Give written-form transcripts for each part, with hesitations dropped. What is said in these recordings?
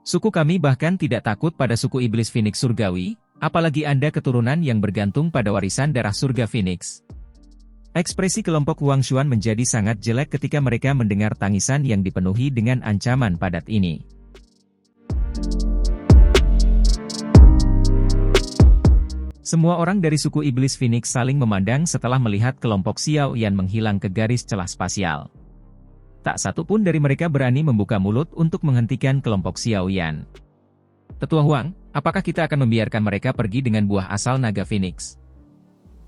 Suku kami bahkan tidak takut pada suku iblis Phoenix surgawi, apalagi Anda keturunan yang bergantung pada warisan darah surga Phoenix. Ekspresi kelompok Huang Xuan menjadi sangat jelek ketika mereka mendengar tangisan yang dipenuhi dengan ancaman padat ini. Semua orang dari suku iblis Phoenix saling memandang setelah melihat kelompok Xiao Yan menghilang ke garis celah spasial. Tak satu pun dari mereka berani membuka mulut untuk menghentikan kelompok Xiao Yan. Tetua Huang, apakah kita akan membiarkan mereka pergi dengan buah asal naga Phoenix?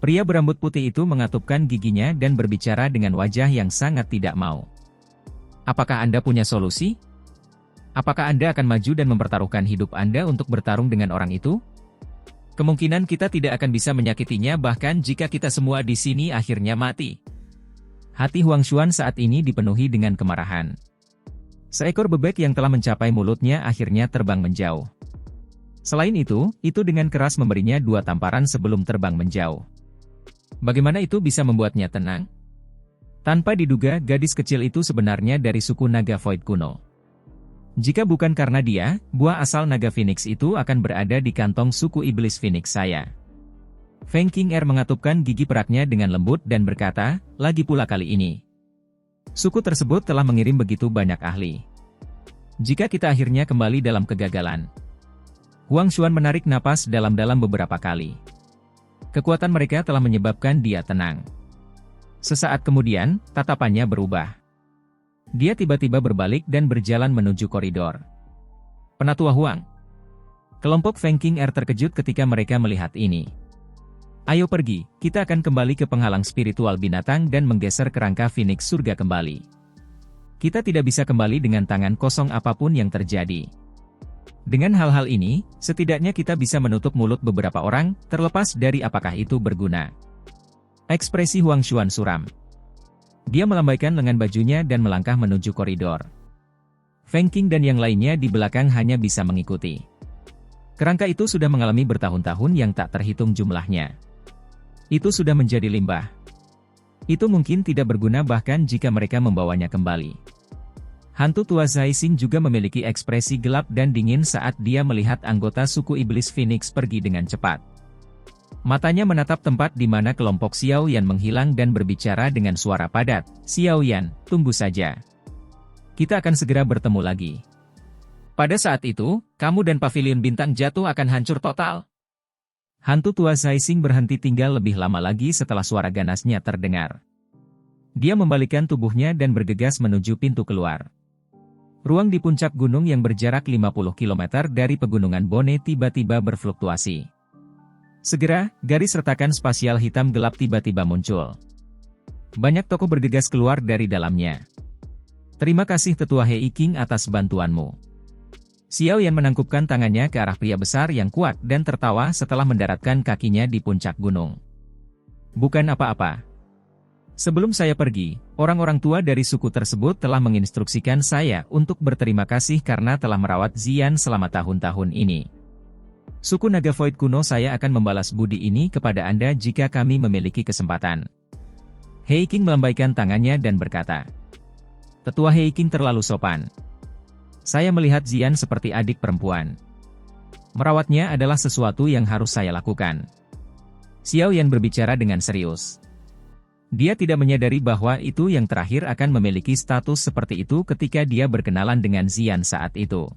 Pria berambut putih itu mengatupkan giginya dan berbicara dengan wajah yang sangat tidak mau. Apakah Anda punya solusi? Apakah Anda akan maju dan mempertaruhkan hidup Anda untuk bertarung dengan orang itu? Kemungkinan kita tidak akan bisa menyakitinya bahkan jika kita semua di sini akhirnya mati. Hati Huang Xuan saat ini dipenuhi dengan kemarahan. Seekor bebek yang telah mencapai mulutnya akhirnya terbang menjauh. Selain itu dengan keras memberinya 2 tamparan sebelum terbang menjauh. Bagaimana itu bisa membuatnya tenang? Tanpa diduga, gadis kecil itu sebenarnya dari suku naga Void kuno. Jika bukan karena dia, buah asal naga Phoenix itu akan berada di kantong suku iblis Phoenix saya. Feng Qing'er mengatupkan gigi peraknya dengan lembut dan berkata, lagi pula kali ini. Suku tersebut telah mengirim begitu banyak ahli. Jika kita akhirnya kembali dalam kegagalan. Huang Xuan menarik napas dalam-dalam beberapa kali. Kekuatan mereka telah menyebabkan dia tenang. Sesaat kemudian, tatapannya berubah. Dia tiba-tiba berbalik dan berjalan menuju koridor. Penatua Huang. Kelompok Feng Qing'er terkejut ketika mereka melihat ini. Ayo pergi, kita akan kembali ke penghalang spiritual binatang dan menggeser kerangka Phoenix surga kembali. Kita tidak bisa kembali dengan tangan kosong apapun yang terjadi. Dengan hal-hal ini, setidaknya kita bisa menutup mulut beberapa orang, terlepas dari apakah itu berguna. Ekspresi Huang Xuan suram. Dia melambaikan lengan bajunya dan melangkah menuju koridor. Feng Qing dan yang lainnya di belakang hanya bisa mengikuti. Kerangka itu sudah mengalami bertahun-tahun yang tak terhitung jumlahnya. Itu sudah menjadi limbah. Itu mungkin tidak berguna bahkan jika mereka membawanya kembali. Hantu tua Zai Xing juga memiliki ekspresi gelap dan dingin saat dia melihat anggota suku iblis Phoenix pergi dengan cepat. Matanya menatap tempat di mana kelompok Xiao Yan menghilang dan berbicara dengan suara padat, Xiao Yan, tunggu saja. Kita akan segera bertemu lagi. Pada saat itu, kamu dan pavilion bintang jatuh akan hancur total. Hantu tua Zai Xing berhenti tinggal lebih lama lagi setelah suara ganasnya terdengar. Dia membalikkan tubuhnya dan bergegas menuju pintu keluar. Ruang di puncak gunung yang berjarak 50 km dari pegunungan Bone tiba-tiba berfluktuasi. Segera, garis retakan spasial hitam gelap tiba-tiba muncul. Banyak tokoh bergegas keluar dari dalamnya. Terima kasih Tetua Hei Qing atas bantuanmu. Xiao Yan menangkupkan tangannya ke arah pria besar yang kuat dan tertawa setelah mendaratkan kakinya di puncak gunung. Bukan apa-apa. Sebelum saya pergi, orang-orang tua dari suku tersebut telah menginstruksikan saya untuk berterima kasih karena telah merawat Zian selama tahun-tahun ini. Suku Naga Void kuno saya akan membalas budi ini kepada Anda jika kami memiliki kesempatan. Hei Qing melambaikan tangannya dan berkata, Tetua Hei Qing terlalu sopan. Saya melihat Zian seperti adik perempuan. Merawatnya adalah sesuatu yang harus saya lakukan. Xiao Yan berbicara dengan serius. Dia tidak menyadari bahwa itu yang terakhir akan memiliki status seperti itu ketika dia berkenalan dengan Zian saat itu.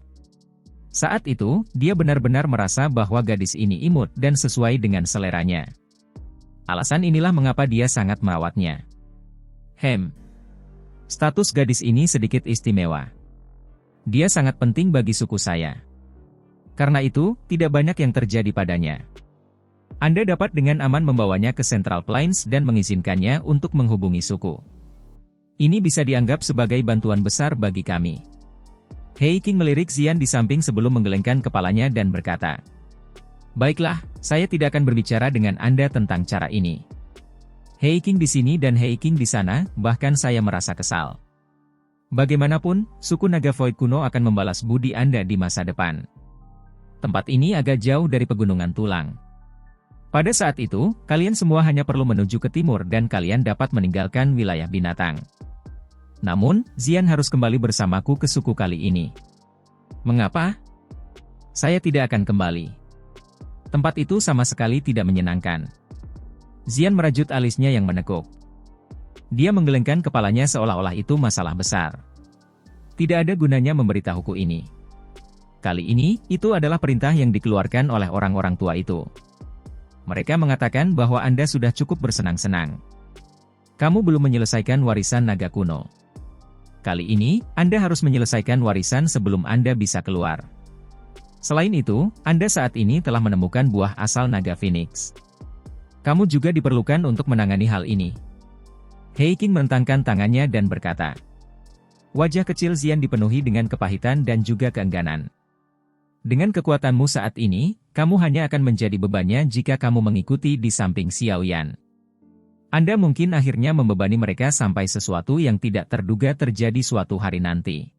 Saat itu, dia benar-benar merasa bahwa gadis ini imut dan sesuai dengan seleranya. Alasan inilah mengapa dia sangat merawatnya. Status gadis ini sedikit istimewa. Dia sangat penting bagi suku saya. Karena itu, tidak banyak yang terjadi padanya. Anda dapat dengan aman membawanya ke Central Plains dan mengizinkannya untuk menghubungi suku. Ini bisa dianggap sebagai bantuan besar bagi kami. Hei Qing melirik Zian di samping sebelum menggelengkan kepalanya dan berkata, Baiklah, saya tidak akan berbicara dengan Anda tentang cara ini. Hei Qing di sini dan Hei Qing di sana, bahkan saya merasa kesal. Bagaimanapun, suku Naga Void kuno akan membalas budi Anda di masa depan. Tempat ini agak jauh dari pegunungan tulang. Pada saat itu, kalian semua hanya perlu menuju ke timur dan kalian dapat meninggalkan wilayah binatang. Namun, Zian harus kembali bersamaku ke suku kali ini. Mengapa? Saya tidak akan kembali. Tempat itu sama sekali tidak menyenangkan. Xian merajut alisnya yang menekuk. Dia menggelengkan kepalanya seolah-olah itu masalah besar. Tidak ada gunanya memberitahuku ini. Kali ini, itu adalah perintah yang dikeluarkan oleh orang-orang tua itu. Mereka mengatakan bahwa Anda sudah cukup bersenang-senang. Kamu belum menyelesaikan warisan naga kuno. Kali ini, Anda harus menyelesaikan warisan sebelum Anda bisa keluar. Selain itu, Anda saat ini telah menemukan buah asal naga Phoenix. Kamu juga diperlukan untuk menangani hal ini. He Qing merentangkan tangannya dan berkata. Wajah kecil Xian dipenuhi dengan kepahitan dan juga keengganan. Dengan kekuatanmu saat ini, kamu hanya akan menjadi bebannya jika kamu mengikuti di samping Xiao Yan. Anda mungkin akhirnya membebani mereka sampai sesuatu yang tidak terduga terjadi suatu hari nanti.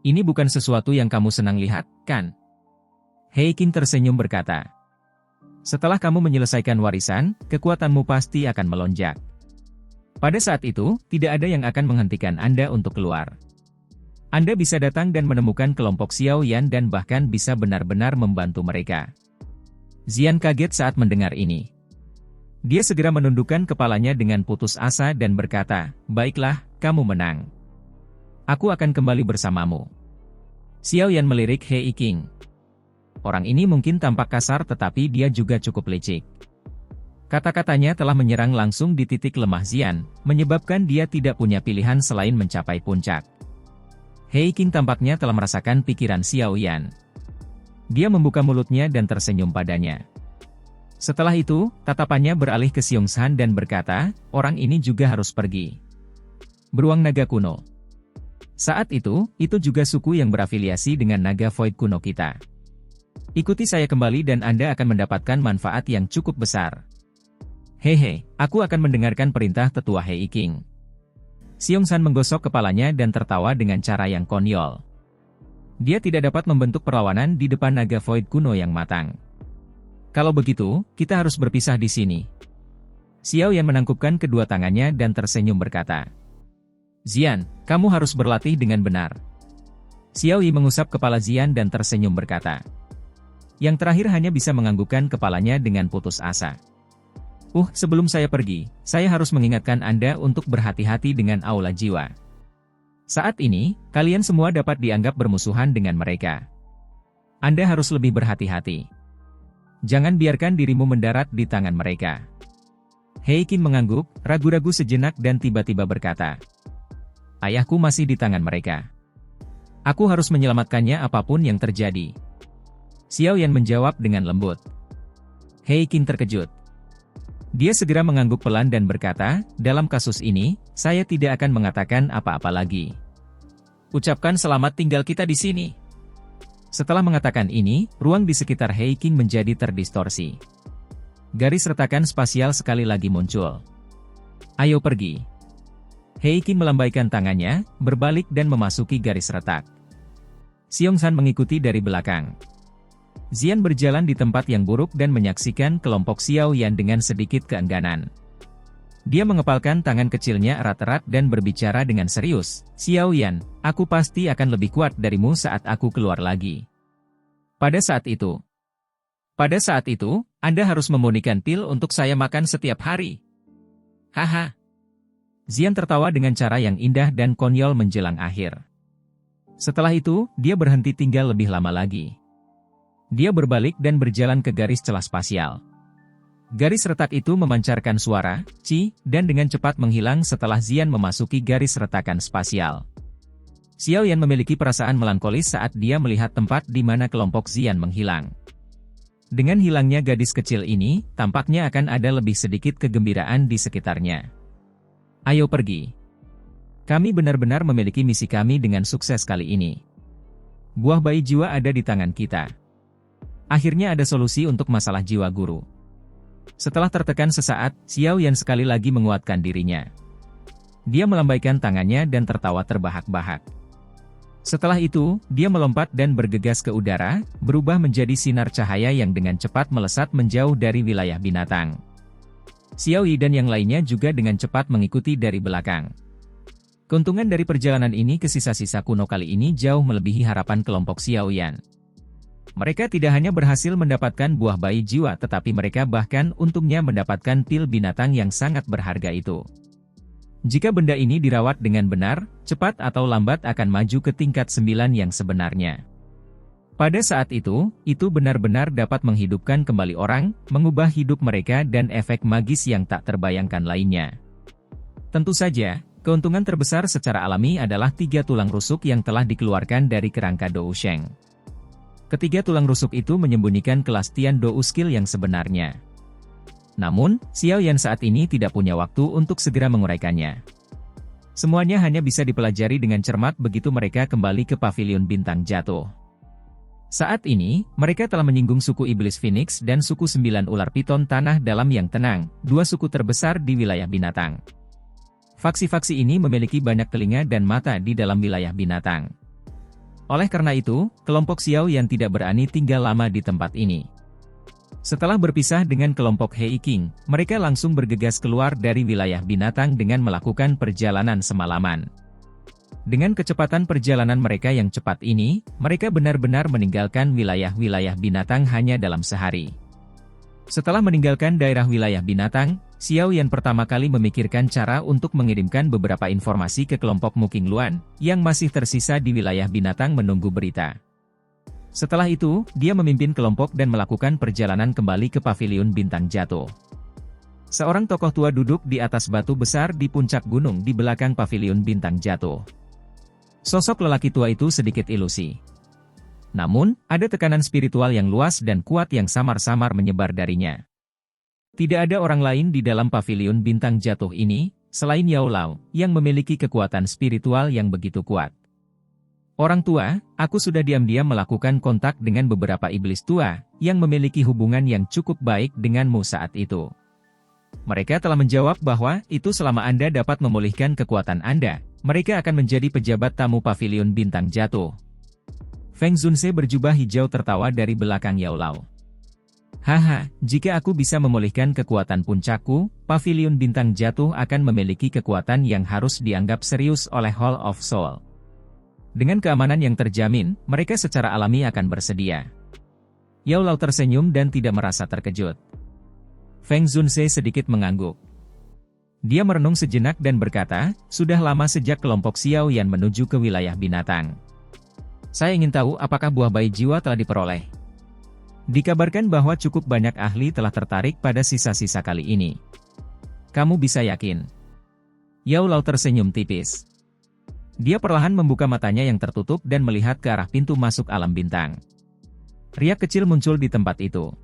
Ini bukan sesuatu yang kamu senang lihat, kan? He Qing tersenyum berkata. Setelah kamu menyelesaikan warisan, kekuatanmu pasti akan melonjak. Pada saat itu, tidak ada yang akan menghentikan Anda untuk keluar. Anda bisa datang dan menemukan kelompok Xiao Yan dan bahkan bisa benar-benar membantu mereka. Xian kaget saat mendengar ini. Dia segera menundukkan kepalanya dengan putus asa dan berkata, baiklah, kamu menang. Aku akan kembali bersamamu. Xiao Yan melirik He Qing. Orang ini mungkin tampak kasar tetapi dia juga cukup licik. Kata-katanya telah menyerang langsung di titik lemah Xian, menyebabkan dia tidak punya pilihan selain mencapai puncak. He Qing tampaknya telah merasakan pikiran Xiao Yan. Dia membuka mulutnya dan tersenyum padanya. Setelah itu, tatapannya beralih ke Xiong San dan berkata, orang ini juga harus pergi. Beruang naga kuno. Saat itu juga suku yang berafiliasi dengan naga Void kuno kita. Ikuti saya kembali dan Anda akan mendapatkan manfaat yang cukup besar. Hehe, aku akan mendengarkan perintah tetua He Qing. Xiong San menggosok kepalanya dan tertawa dengan cara yang konyol. Dia tidak dapat membentuk perlawanan di depan naga Void kuno yang matang. Kalau begitu, kita harus berpisah di sini. Xiao Yan menangkupkan kedua tangannya dan tersenyum berkata. Xian, kamu harus berlatih dengan benar. Xiao Yi mengusap kepala Xian dan tersenyum berkata. Yang terakhir hanya bisa menganggukkan kepalanya dengan putus asa. Sebelum saya pergi, saya harus mengingatkan Anda untuk berhati-hati dengan aula jiwa. Saat ini, kalian semua dapat dianggap bermusuhan dengan mereka. Anda harus lebih berhati-hati. Jangan biarkan dirimu mendarat di tangan mereka. He Qing mengangguk, ragu-ragu sejenak dan tiba-tiba berkata. Ayahku masih di tangan mereka. Aku harus menyelamatkannya apapun yang terjadi. Xiao Yan menjawab dengan lembut. He Qing terkejut. Dia segera mengangguk pelan dan berkata, dalam kasus ini, saya tidak akan mengatakan apa-apa lagi. Ucapkan selamat tinggal kita di sini. Setelah mengatakan ini, ruang di sekitar He Qing menjadi terdistorsi. Garis retakan spasial sekali lagi muncul. Ayo pergi. He Qing melambaikan tangannya, berbalik dan memasuki garis retak. Xiong San mengikuti dari belakang. Xian berjalan di tempat yang buruk dan menyaksikan kelompok Xiao Yan dengan sedikit keengganan. Dia mengepalkan tangan kecilnya erat-erat dan berbicara dengan serius, Xiao Yan, aku pasti akan lebih kuat darimu saat aku keluar lagi. Pada saat itu, Anda harus memunikan pil untuk saya makan setiap hari. Haha. Xian tertawa dengan cara yang indah dan konyol menjelang akhir. Setelah itu, dia berhenti tinggal lebih lama lagi. Dia berbalik dan berjalan ke garis celah spasial. Garis retak itu memancarkan suara, "Ci", dan dengan cepat menghilang setelah Xian memasuki garis retakan spasial. Xiao Yan memiliki perasaan melankolis saat dia melihat tempat di mana kelompok Xian menghilang. Dengan hilangnya gadis kecil ini, tampaknya akan ada lebih sedikit kegembiraan di sekitarnya. Ayo pergi. Kami benar-benar memiliki misi kami dengan sukses kali ini. Buah bayi jiwa ada di tangan kita. Akhirnya ada solusi untuk masalah jiwa guru. Setelah tertekan sesaat, Xiao Yan sekali lagi menguatkan dirinya. Dia melambaikan tangannya dan tertawa terbahak-bahak. Setelah itu, dia melompat dan bergegas ke udara, berubah menjadi sinar cahaya yang dengan cepat melesat menjauh dari wilayah binatang. Xiao Yi dan yang lainnya juga dengan cepat mengikuti dari belakang. Keuntungan dari perjalanan ini ke sisa-sisa kuno kali ini jauh melebihi harapan kelompok Xiao Yan. Mereka tidak hanya berhasil mendapatkan buah bayi jiwa tetapi mereka bahkan untungnya mendapatkan pil binatang yang sangat berharga itu. Jika benda ini dirawat dengan benar, cepat atau lambat akan maju ke tingkat 9 yang sebenarnya. Pada saat itu benar-benar dapat menghidupkan kembali orang, mengubah hidup mereka dan efek magis yang tak terbayangkan lainnya. Tentu saja, keuntungan terbesar secara alami adalah 3 tulang rusuk yang telah dikeluarkan dari kerangka Dousheng. Ketiga tulang rusuk itu menyembunyikan kelas Tian Dou skill yang sebenarnya. Namun, Xiao Yan saat ini tidak punya waktu untuk segera menguraikannya. Semuanya hanya bisa dipelajari dengan cermat begitu mereka kembali ke pavilion bintang jatuh. Saat ini, mereka telah menyinggung suku Iblis Phoenix dan suku 9 ular piton tanah dalam yang tenang, 2 suku terbesar di wilayah binatang. Faksi-faksi ini memiliki banyak telinga dan mata di dalam wilayah binatang. Oleh karena itu, kelompok Xiao Yan tidak berani tinggal lama di tempat ini. Setelah berpisah dengan kelompok Hei King, mereka langsung bergegas keluar dari wilayah binatang dengan melakukan perjalanan semalaman. Dengan kecepatan perjalanan mereka yang cepat ini, mereka benar-benar meninggalkan wilayah-wilayah binatang hanya dalam sehari. Setelah meninggalkan daerah wilayah binatang, Xiao Yan pertama kali memikirkan cara untuk mengirimkan beberapa informasi ke kelompok Muking Luan, yang masih tersisa di wilayah binatang menunggu berita. Setelah itu, dia memimpin kelompok dan melakukan perjalanan kembali ke pavilion bintang jatuh. Seorang tokoh tua duduk di atas batu besar di puncak gunung di belakang pavilion bintang jatuh. Sosok lelaki tua itu sedikit ilusi. Namun, ada tekanan spiritual yang luas dan kuat yang samar-samar menyebar darinya. Tidak ada orang lain di dalam pavilion bintang jatuh ini, selain Yao Lao, yang memiliki kekuatan spiritual yang begitu kuat. Orang tua, aku sudah diam-diam melakukan kontak dengan beberapa iblis tua, yang memiliki hubungan yang cukup baik denganmu saat itu. Mereka telah menjawab bahwa, itu selama Anda dapat memulihkan kekuatan Anda, mereka akan menjadi pejabat tamu pavilion bintang jatuh. Feng Zunse berjubah hijau tertawa dari belakang Yao Lao. Haha, jika aku bisa memulihkan kekuatan puncakku, pavilion bintang jatuh akan memiliki kekuatan yang harus dianggap serius oleh Hall of Soul. Dengan keamanan yang terjamin, mereka secara alami akan bersedia. Yao Lao tersenyum dan tidak merasa terkejut. Feng Zunse sedikit mengangguk. Dia merenung sejenak dan berkata, sudah lama sejak kelompok Xiao Yan menuju ke wilayah binatang. Saya ingin tahu apakah buah bayi jiwa telah diperoleh. Dikabarkan bahwa cukup banyak ahli telah tertarik pada sisa-sisa kali ini. Kamu bisa yakin? Yao Lao tersenyum tipis. Dia perlahan membuka matanya yang tertutup dan melihat ke arah pintu masuk alam bintang. Riak kecil muncul di tempat itu.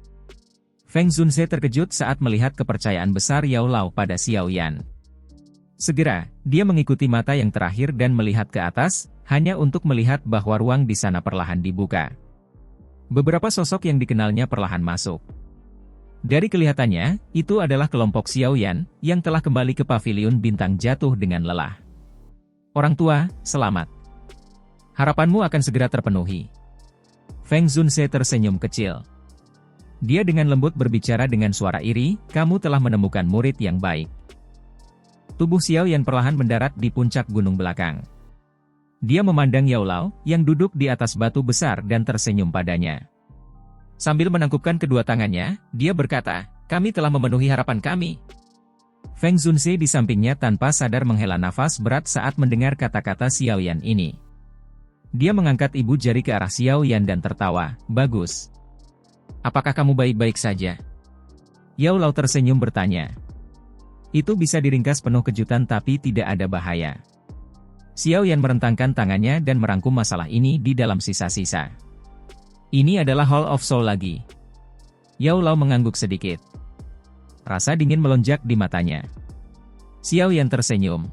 Feng Zunse terkejut saat melihat kepercayaan besar Yao Lao pada Xiao Yan. Segera, dia mengikuti mata yang terakhir dan melihat ke atas, hanya untuk melihat bahwa ruang di sana perlahan dibuka. Beberapa sosok yang dikenalnya perlahan masuk. Dari kelihatannya, itu adalah kelompok Xiao Yan, yang telah kembali ke pavilion bintang jatuh dengan lelah. Orang tua, selamat. Harapanmu akan segera terpenuhi. Feng Zunse tersenyum kecil. Dia dengan lembut berbicara dengan suara iri, kamu telah menemukan murid yang baik. Tubuh Xiao Yan perlahan mendarat di puncak gunung belakang. Dia memandang Yao Lao, yang duduk di atas batu besar dan tersenyum padanya. Sambil menangkupkan kedua tangannya, dia berkata, kami telah memenuhi harapan kami. Feng Zunse di sampingnya tanpa sadar menghela nafas berat saat mendengar kata-kata Xiao Yan ini. Dia mengangkat ibu jari ke arah Xiao Yan dan tertawa, bagus. Apakah kamu baik-baik saja? Yao Lao tersenyum bertanya. Itu bisa diringkas penuh kejutan tapi tidak ada bahaya. Xiao Yan merentangkan tangannya dan merangkum masalah ini di dalam sisa-sisa. Ini adalah Hall of Soul lagi. Yao Lao mengangguk sedikit. Rasa dingin melonjak di matanya. Xiao Yan tersenyum.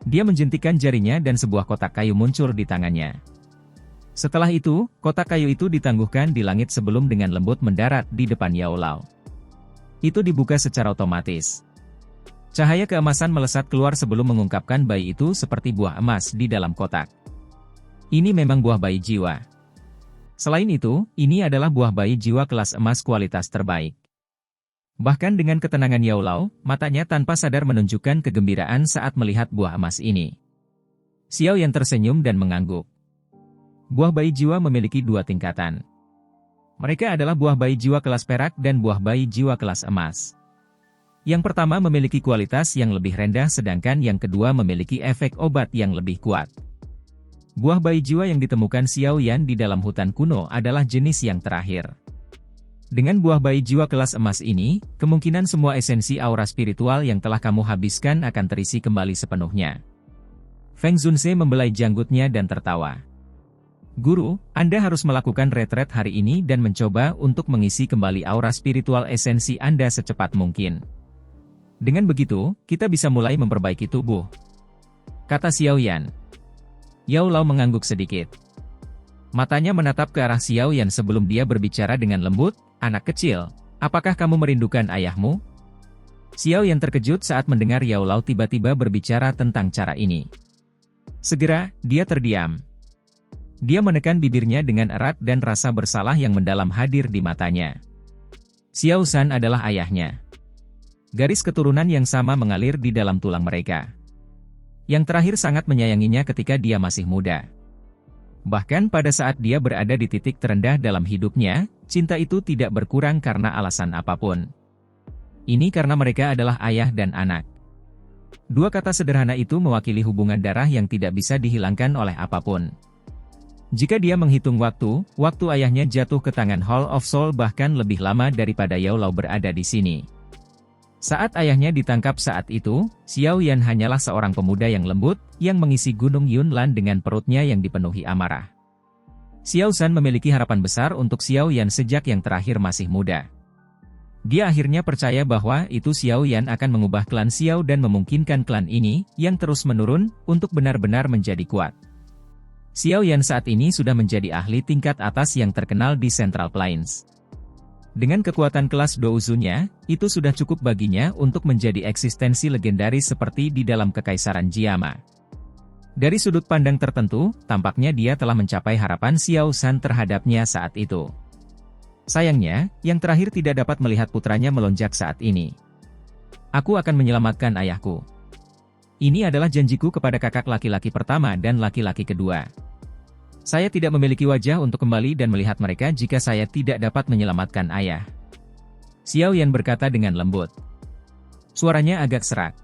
Dia menjentikkan jarinya dan sebuah kotak kayu muncul di tangannya. Setelah itu, kotak kayu itu ditangguhkan di langit sebelum dengan lembut mendarat di depan Yao Lao. Itu dibuka secara otomatis. Cahaya keemasan melesat keluar sebelum mengungkapkan bayi itu seperti buah emas di dalam kotak. Ini memang buah bayi jiwa. Selain itu, ini adalah buah bayi jiwa kelas emas kualitas terbaik. Bahkan dengan ketenangan Yao Lao, matanya tanpa sadar menunjukkan kegembiraan saat melihat buah emas ini. Xiao Yan tersenyum dan mengangguk. Buah bayi jiwa memiliki 2 tingkatan. Mereka adalah buah bayi jiwa kelas perak dan buah bayi jiwa kelas emas. Yang pertama memiliki kualitas yang lebih rendah sedangkan yang kedua memiliki efek obat yang lebih kuat. Buah bayi jiwa yang ditemukan Xiao Yan di dalam hutan kuno adalah jenis yang terakhir. Dengan buah bayi jiwa kelas emas ini, kemungkinan semua esensi aura spiritual yang telah kamu habiskan akan terisi kembali sepenuhnya. Feng Zunze membelai janggutnya dan tertawa. Guru, Anda harus melakukan retret hari ini dan mencoba untuk mengisi kembali aura spiritual esensi Anda secepat mungkin. Dengan begitu, kita bisa mulai memperbaiki tubuh, kata Xiao Yan. Yao Lao mengangguk sedikit. Matanya menatap ke arah Xiao Yan sebelum dia berbicara dengan lembut, "Anak kecil, apakah kamu merindukan ayahmu?" Xiao Yan terkejut saat mendengar Yao Lao tiba-tiba berbicara tentang cara ini. Segera, dia terdiam. Dia menekan bibirnya dengan erat dan rasa bersalah yang mendalam hadir di matanya. Xiao San adalah ayahnya. Garis keturunan yang sama mengalir di dalam tulang mereka. Yang terakhir sangat menyayanginya ketika dia masih muda. Bahkan pada saat dia berada di titik terendah dalam hidupnya, cinta itu tidak berkurang karena alasan apapun. Ini karena mereka adalah ayah dan anak. Dua kata sederhana itu mewakili hubungan darah yang tidak bisa dihilangkan oleh apapun. Jika dia menghitung waktu ayahnya jatuh ke tangan Hall of Soul bahkan lebih lama daripada Yao Lao berada di sini. Saat ayahnya ditangkap saat itu, Xiao Yan hanyalah seorang pemuda yang lembut, yang mengisi Gunung Yunlan dengan perutnya yang dipenuhi amarah. Xiao San memiliki harapan besar untuk Xiao Yan sejak yang terakhir masih muda. Dia akhirnya percaya bahwa itu Xiao Yan akan mengubah klan Xiao dan memungkinkan klan ini, yang terus menurun, untuk benar-benar menjadi kuat. Xiao Yan saat ini sudah menjadi ahli tingkat atas yang terkenal di Central Plains. Dengan kekuatan kelas Douzunnya, itu sudah cukup baginya untuk menjadi eksistensi legendaris seperti di dalam Kekaisaran Jiama. Dari sudut pandang tertentu, tampaknya dia telah mencapai harapan Xiao San terhadapnya saat itu. Sayangnya, yang terakhir tidak dapat melihat putranya melonjak saat ini. Aku akan menyelamatkan ayahku. Ini adalah janjiku kepada kakak laki-laki pertama dan laki-laki kedua. Saya tidak memiliki wajah untuk kembali dan melihat mereka jika saya tidak dapat menyelamatkan ayah. Xiao Yan berkata dengan lembut. Suaranya agak serak.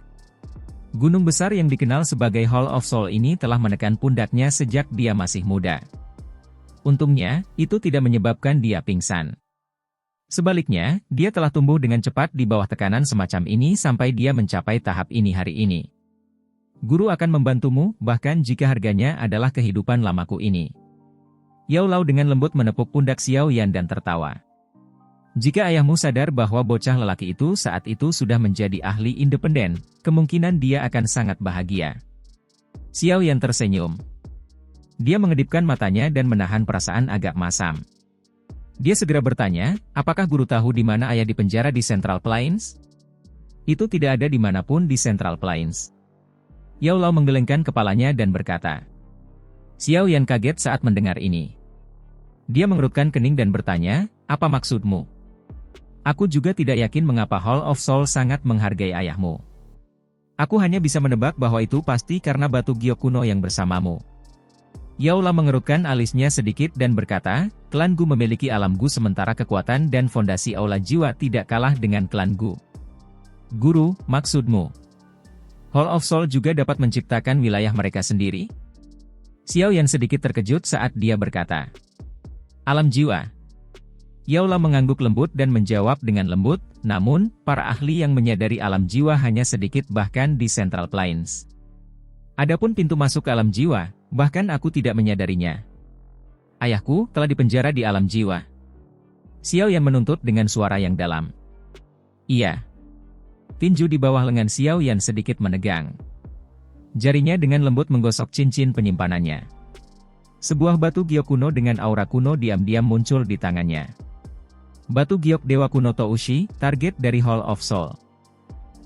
Gunung besar yang dikenal sebagai Hall of Soul ini telah menekan pundaknya sejak dia masih muda. Untungnya, itu tidak menyebabkan dia pingsan. Sebaliknya, dia telah tumbuh dengan cepat di bawah tekanan semacam ini sampai dia mencapai tahap ini hari ini. Guru akan membantumu, bahkan jika harganya adalah kehidupan lamaku ini. Yao Lao dengan lembut menepuk pundak Xiao Yan dan tertawa. Jika ayahmu sadar bahwa bocah lelaki itu saat itu sudah menjadi ahli independen, kemungkinan dia akan sangat bahagia. Xiao Yan tersenyum. Dia mengedipkan matanya dan menahan perasaan agak masam. Dia segera bertanya, apakah guru tahu di mana ayah dipenjara di Central Plains? Itu tidak ada dimanapun di Central Plains. Yao Lao menggelengkan kepalanya dan berkata. Xiao Yan kaget saat mendengar ini. Dia mengerutkan kening dan bertanya, apa maksudmu? Aku juga tidak yakin mengapa Hall of Soul sangat menghargai ayahmu. Aku hanya bisa menebak bahwa itu pasti karena batu giok kuno yang bersamamu. Yao Lao mengerutkan alisnya sedikit dan berkata, klan Gu memiliki alam Gu sementara kekuatan dan fondasi aula jiwa tidak kalah dengan klan Gu. Guru, maksudmu? Hall of Soul juga dapat menciptakan wilayah mereka sendiri? Xiao Yan sedikit terkejut saat dia berkata. Alam jiwa. Yao Lao mengangguk lembut dan menjawab dengan lembut, namun, para ahli yang menyadari alam jiwa hanya sedikit bahkan di Central Plains. Adapun pintu masuk ke alam jiwa, bahkan aku tidak menyadarinya. Ayahku telah dipenjara di alam jiwa. Xiao Yan menuntut dengan suara yang dalam. Iya. Tinju di bawah lengan Xiao Yan sedikit menegang. Jarinya dengan lembut menggosok cincin penyimpanannya. Sebuah batu giok kuno dengan aura kuno diam-diam muncul di tangannya. Batu giok Dewa Kuno Toushi, target dari Hall of Soul.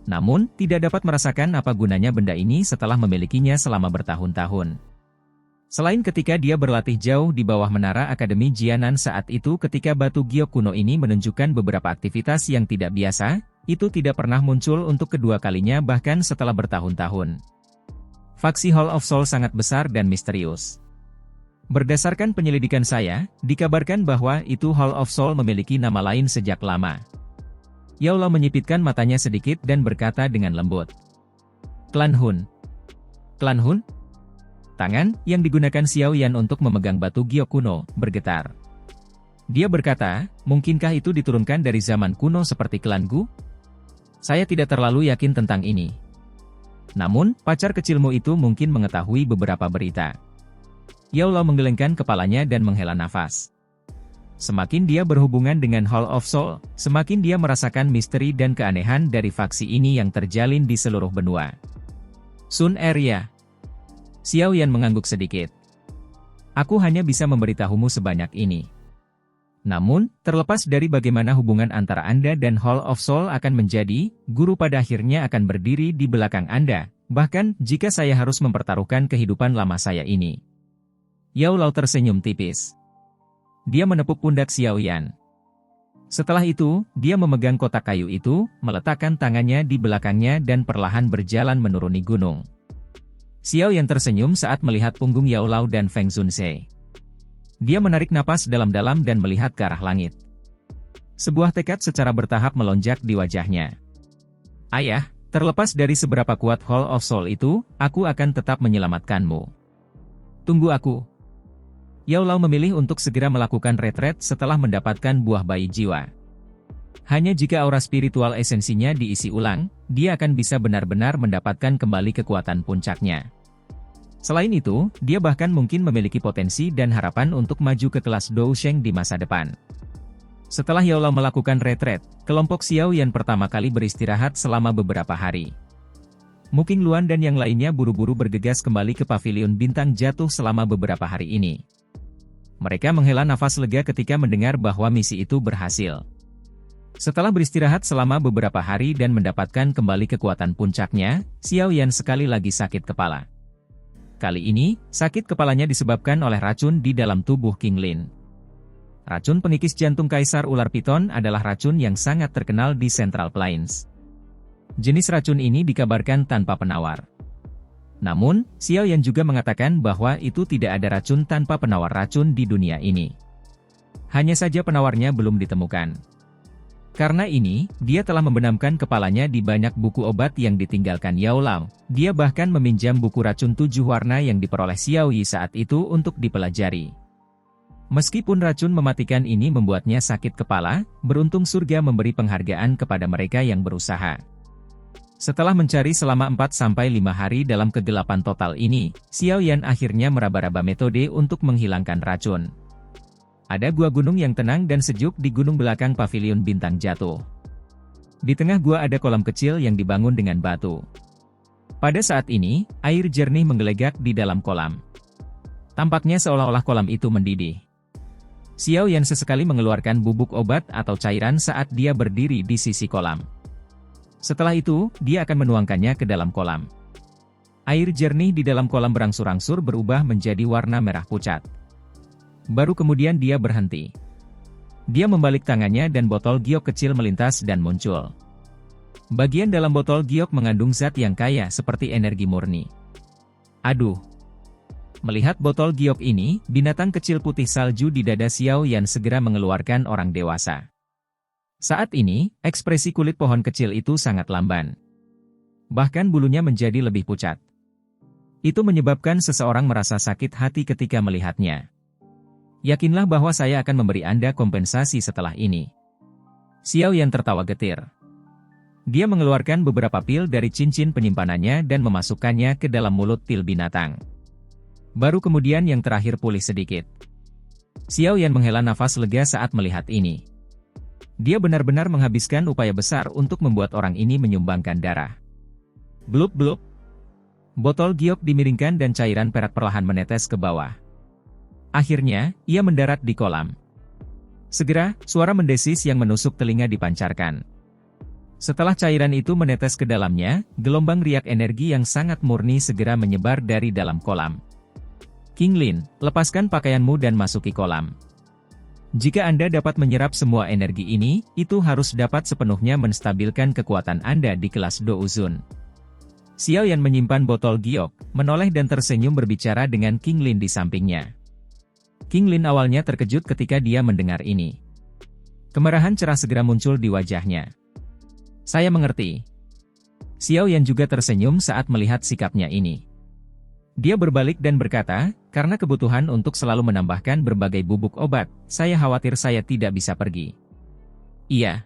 Namun, tidak dapat merasakan apa gunanya benda ini setelah memilikinya selama bertahun-tahun. Selain ketika dia berlatih jauh di bawah menara Akademi Jianan saat itu ketika batu giok kuno ini menunjukkan beberapa aktivitas yang tidak biasa, itu tidak pernah muncul untuk kedua kalinya bahkan setelah bertahun-tahun. Faksi Hall of Soul sangat besar dan misterius. Berdasarkan penyelidikan saya, dikabarkan bahwa itu Hall of Soul memiliki nama lain sejak lama. Yao Lao menyipitkan matanya sedikit dan berkata dengan lembut. Klan Hun. Klan Hun? Tangan yang digunakan Xiao Yan untuk memegang batu giok kuno bergetar. Dia berkata, mungkinkah itu diturunkan dari zaman kuno seperti klan Gu? Saya tidak terlalu yakin tentang ini. Namun, pacar kecilmu itu mungkin mengetahui beberapa berita. Yao Lao menggelengkan kepalanya dan menghela nafas. Semakin dia berhubungan dengan Hall of Soul, semakin dia merasakan misteri dan keanehan dari faksi ini yang terjalin di seluruh benua. Sun Area. Xiao Yan mengangguk sedikit. Aku hanya bisa memberitahumu sebanyak ini. Namun, terlepas dari bagaimana hubungan antara Anda dan Hall of Soul akan menjadi, guru pada akhirnya akan berdiri di belakang Anda, bahkan jika saya harus mempertaruhkan kehidupan lama saya ini. Yao Lao tersenyum tipis. Dia menepuk pundak Xiao Yan. Setelah itu, dia memegang kotak kayu itu, meletakkan tangannya di belakangnya dan perlahan berjalan menuruni gunung. Xiao Yan tersenyum saat melihat punggung Yao Lao dan Feng Zunze. Dia menarik napas dalam-dalam dan melihat ke arah langit. Sebuah tekad secara bertahap melonjak di wajahnya. Ayah, terlepas dari seberapa kuat Hall of Soul itu, aku akan tetap menyelamatkanmu. Tunggu aku. Yao Lao memilih untuk segera melakukan retret setelah mendapatkan buah bayi jiwa. Hanya jika aura spiritual esensinya diisi ulang, dia akan bisa benar-benar mendapatkan kembali kekuatan puncaknya. Selain itu, dia bahkan mungkin memiliki potensi dan harapan untuk maju ke kelas Dou Sheng di masa depan. Setelah Yao Lao melakukan retret, kelompok Xiao Yan pertama kali beristirahat selama beberapa hari. Mu Qingluan dan yang lainnya buru-buru bergegas kembali ke pavilion bintang jatuh selama beberapa hari ini. Mereka menghela nafas lega ketika mendengar bahwa misi itu berhasil. Setelah beristirahat selama beberapa hari dan mendapatkan kembali kekuatan puncaknya, Xiao Yan sekali lagi sakit kepala. Kali ini, sakit kepalanya disebabkan oleh racun di dalam tubuh King Lin. Racun pengikis jantung Kaisar Ular Piton adalah racun yang sangat terkenal di Central Plains. Jenis racun ini dikabarkan tanpa penawar. Namun, Xiao Yan juga mengatakan bahwa itu tidak ada racun tanpa penawar racun di dunia ini. Hanya saja penawarnya belum ditemukan. Karena ini, dia telah membenamkan kepalanya di banyak buku obat yang ditinggalkan Yao Lao. Dia bahkan meminjam buku racun 7 warna yang diperoleh Xiao Yi saat itu untuk dipelajari. Meskipun racun mematikan ini membuatnya sakit kepala, beruntung surga memberi penghargaan kepada mereka yang berusaha. Setelah mencari selama 4-5 hari dalam kegelapan total ini, Xiao Yan akhirnya meraba-raba metode untuk menghilangkan racun. Ada gua gunung yang tenang dan sejuk di gunung belakang pavilion bintang jatuh. Di tengah gua ada kolam kecil yang dibangun dengan batu. Pada saat ini, air jernih menggelegak di dalam kolam. Tampaknya seolah-olah kolam itu mendidih. Xiao Yan sesekali mengeluarkan bubuk obat atau cairan saat dia berdiri di sisi kolam. Setelah itu, dia akan menuangkannya ke dalam kolam. Air jernih di dalam kolam berangsur-angsur berubah menjadi warna merah pucat. Baru kemudian dia berhenti. Dia membalik tangannya dan botol giok kecil melintas dan muncul. Bagian dalam botol giok mengandung zat yang kaya seperti energi murni. Aduh! Melihat botol giok ini, binatang kecil putih salju di dada Xiao Yan segera mengeluarkan orang dewasa. Saat ini, ekspresi kulit pohon kecil itu sangat lamban. Bahkan bulunya menjadi lebih pucat. Itu menyebabkan seseorang merasa sakit hati ketika melihatnya. Yakinlah bahwa saya akan memberi Anda kompensasi setelah ini. Xiao Yan tertawa getir. Dia mengeluarkan beberapa pil dari cincin penyimpanannya dan memasukkannya ke dalam mulut pil binatang. Baru kemudian yang terakhir pulih sedikit. Xiao Yan menghela nafas lega saat melihat ini. Dia benar-benar menghabiskan upaya besar untuk membuat orang ini menyumbangkan darah. Blub-blub. Botol giok dimiringkan dan cairan perak perlahan menetes ke bawah. Akhirnya, ia mendarat di kolam. Segera, suara mendesis yang menusuk telinga dipancarkan. Setelah cairan itu menetes ke dalamnya, gelombang riak energi yang sangat murni segera menyebar dari dalam kolam. King Lin, lepaskan pakaianmu dan masuki kolam. Jika Anda dapat menyerap semua energi ini, itu harus dapat sepenuhnya menstabilkan kekuatan Anda di kelas Douzun. Xiao Yan menyimpan botol giok, menoleh dan tersenyum berbicara dengan King Lin di sampingnya. King Lin awalnya terkejut ketika dia mendengar ini. Kemarahan cerah segera muncul di wajahnya. Saya mengerti. Xiao Yan juga tersenyum saat melihat sikapnya ini. Dia berbalik dan berkata, karena kebutuhan untuk selalu menambahkan berbagai bubuk obat, saya khawatir saya tidak bisa pergi. Iya.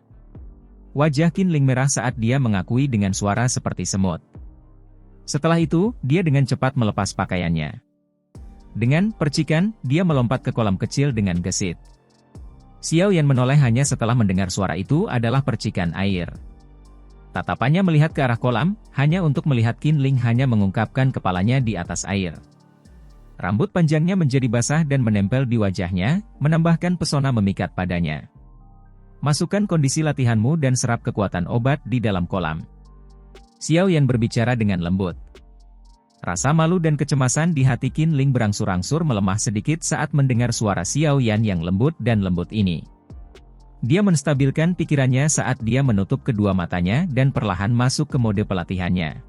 Wajah Qin Ling merah saat dia mengakui dengan suara seperti semut. Setelah itu, dia dengan cepat melepas pakaiannya. Dengan percikan, dia melompat ke kolam kecil dengan gesit. Xiao Yan menoleh hanya setelah mendengar suara itu adalah percikan air. Tatapannya melihat ke arah kolam, hanya untuk melihat Qin Ling hanya mengungkapkan kepalanya di atas air. Rambut panjangnya menjadi basah dan menempel di wajahnya, menambahkan pesona memikat padanya. Masukkan kondisi latihanmu dan serap kekuatan obat di dalam kolam. Xiao Yan berbicara dengan lembut. Rasa malu dan kecemasan di hati Qin Ling berangsur-angsur melemah sedikit saat mendengar suara Xiao Yan yang lembut dan lembut ini. Dia menstabilkan pikirannya saat dia menutup kedua matanya dan perlahan masuk ke mode pelatihannya.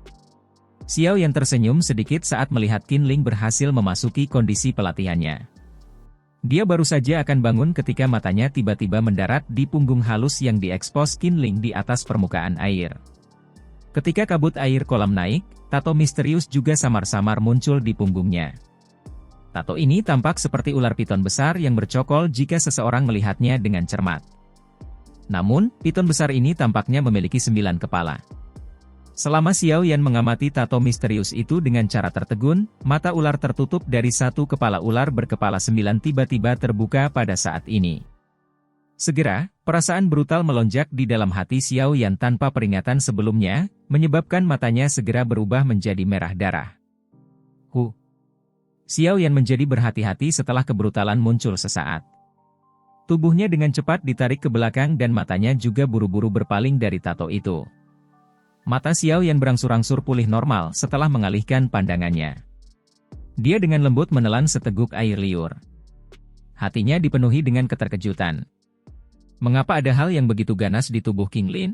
Xiao Yan tersenyum sedikit saat melihat Qin Ling berhasil memasuki kondisi pelatihannya. Dia baru saja akan bangun ketika matanya tiba-tiba mendarat di punggung halus yang diekspos Qin Ling di atas permukaan air. Ketika kabut air kolam naik, tato misterius juga samar-samar muncul di punggungnya. Tato ini tampak seperti ular piton besar yang bercokol jika seseorang melihatnya dengan cermat. Namun, piton besar ini tampaknya memiliki 9 kepala. Selama Xiao Yan mengamati tato misterius itu dengan cara tertegun, mata ular tertutup dari satu kepala ular berkepala 9 tiba-tiba terbuka pada saat ini. Segera, perasaan brutal melonjak di dalam hati Xiao Yan tanpa peringatan sebelumnya, menyebabkan matanya segera berubah menjadi merah darah. Xiao Yan menjadi berhati-hati setelah kebrutalan muncul sesaat. Tubuhnya dengan cepat ditarik ke belakang dan matanya juga buru-buru berpaling dari tato itu. Mata Xiao Yan berangsur-angsur pulih normal setelah mengalihkan pandangannya. Dia dengan lembut menelan seteguk air liur. Hatinya dipenuhi dengan keterkejutan. Mengapa ada hal yang begitu ganas di tubuh King Lin?